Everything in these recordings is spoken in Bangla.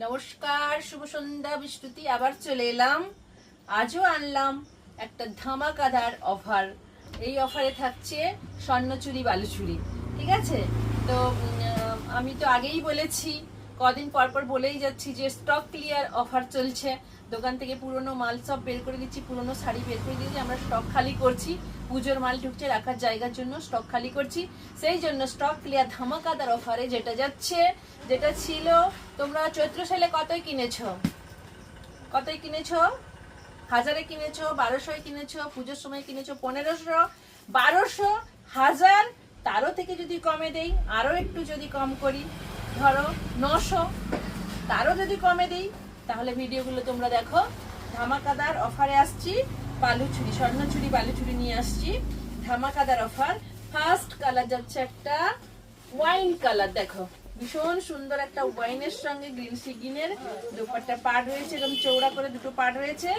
নমস্কার, শুভ সন্ধ্যা। বৃষ্টি আবার চলে এলাম। আজও আনলাম একটা ধামাকাদার অফার। এই অফারে থাকছে স্বর্ণচুরি বালুচুরি। ঠিক আছে, তো আমি তো আগেই বলেছি, কদিন পর পর বলেই যাচ্ছি যে স্টক ক্লিয়ার অফার চলছে। দোকান থেকে পুরনো মাল সব বের করে দিচ্ছি, পুরনো শাড়ি বের করে দিচ্ছি, আমরা স্টক খালি করছি। পুজোর মাল ঢুকছে, রাখার জায়গার জন্য স্টক খালি করছি। সেই জন্য স্টক ক্লিয়ার ধামাকাদার অফারে যেটা যাচ্ছে, যেটা ছিল, তোমরা চৈত্র সেলে কতই কিনেছো? কতই কিনেছো? 1000-এ কিনেছো, 1200-এ কিনেছো, পুজোর সময় কিনেছো 1500, 1200, 1000, তারও থেকে যদি কমে দেই, আরো একটু যদি কম করি, ধরো 900, তারও যদি কমে দেই, তাহলে ভিডিওগুলো তোমরা দেখো। ধামাকাদার অফারে আসছি, বালুচুরি, স্বর্ণচুরি বালুচুরি নিয়ে আসছি ধামাকাদার অফার। ফার্স্ট কালার যাচ্ছে একটা ওয়াইন কালার। দেখো, ভীষণ সুন্দর একটা ওয়াইনের সঙ্গে গ্রিন সিগিনের দুপাট্টা পাড় রয়েছে, এরকম চৌড়া করে দুটো পাড় রয়েছে।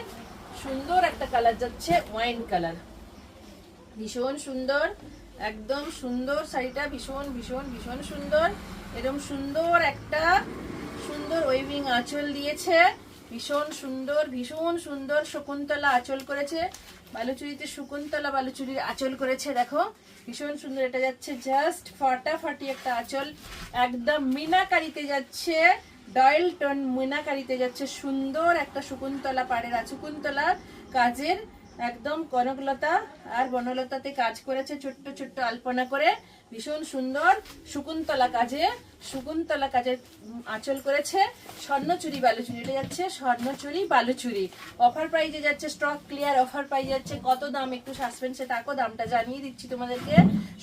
সুন্দর একটা কালার যাচ্ছে ওয়াইন কালার, ভীষণ সুন্দর, একদম সুন্দর শাড়িটা, ভীষণ ভীষণ ভীষণ সুন্দর। এরকম সুন্দর একটা সুন্দর ওয়েভিং আঁচল দিয়েছে, ভীষণ সুন্দর, ভীষণ সুন্দর শকুন্তলা আঁচল করেছে। বালুচুরিতে শকুন্তলা বালুচুরির আঁচল করেছে, দেখো ভীষণ সুন্দর। এটা যাচ্ছে জাস্ট ফাটাফাটি একটা আঁচল, একদম মিনাকারিতে যাচ্ছে, ডয়েল টোন মিনাকারিতে যাচ্ছে। সুন্দর একটা শকুন্তলা পাড়ের শকুন্তলা কাজের, একদম কনকলতা আর বনলতাতে কাজ করেছে, ছোট্ট ছোট্ট আলপনা করে, ভীষণ সুন্দর শকুন্তলা কাজে, শকুন্তলা কাজের আঁচল করেছে। স্বর্ণচুরি বালুচুরি, এটা যাচ্ছে স্বর্ণচুরি বালুচুরি। অফার প্রাইজে যাচ্ছে, স্টক ক্লিয়ার অফার পাই যাচ্ছে। কত দাম একটু সাসপেন্সে থাকো, দামটা জানিয়ে দিচ্ছি তোমাদেরকে।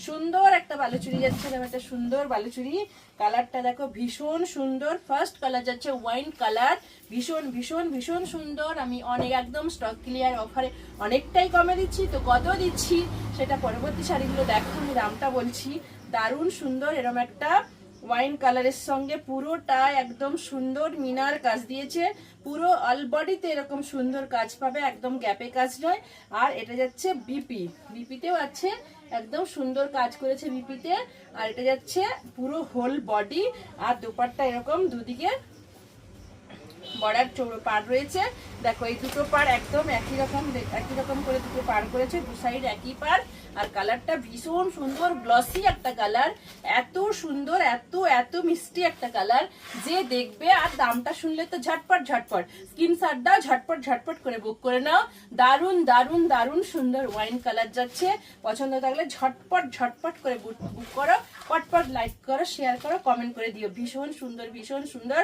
সুন্দর একটা বালুচুরি যাচ্ছে, একটা সুন্দর বালুচুরি। কালারটা দেখো ভীষণ সুন্দর, ফার্স্ট কালার যাচ্ছে ওয়াইন কালার, ভীষণ ভীষণ ভীষণ সুন্দর। আমি অনেক একদম স্টক ক্লিয়ার অফারে অনেকটাই কমে দিচ্ছি, তো কত দিচ্ছি সেটা পরবর্তী শাড়িগুলো দেখো, আমি দামটা বলছি। দারুণ সুন্দর, এরকম একটা ওয়াইন কালারের সঙ্গে পুরোটা একদম সুন্দর মিনার কাজ দিয়েছে, পুরো অল বডিতে এরকম সুন্দর কাজ পাবে, একদম গ্যাপে কাজ নয়। আর এটা যাচ্ছে বিপি, বিপিতেও আছে, একদম সুন্দর কাজ করেছে বিপিতে। আর এটা যাচ্ছে পুরো হোল বডি, আর দুপাট্টা এরকম দুদিকে বর্ডার চৌড়ো পাড় রয়েছে। দেখো এই দুটো পাড় একদম একই রকম করে দুটো পাড় করেছে, দু সাইড একই পাড়। আর কালারটা ভীষণ সুন্দর, গ্লসি একটা কালার, এত সুন্দর, এত এত মিষ্টি একটা কালার যে দেখবে। আর দামটা শুনলে তো ঝটপট ঝটপট স্ক্রিনশট দাও, ঝটপট ঝটপট করে বুক করে নাও। দারুণ দারুণ দারুণ সুন্দর ওয়াইন কালার যাচ্ছে। পছন্দ থাকলে ঝটপট ঝটপট করে বুক করো, পটপট লাইক করো, শেয়ার করো, কমেন্ট করে দিও। ভীষণ সুন্দর, ভীষণ সুন্দর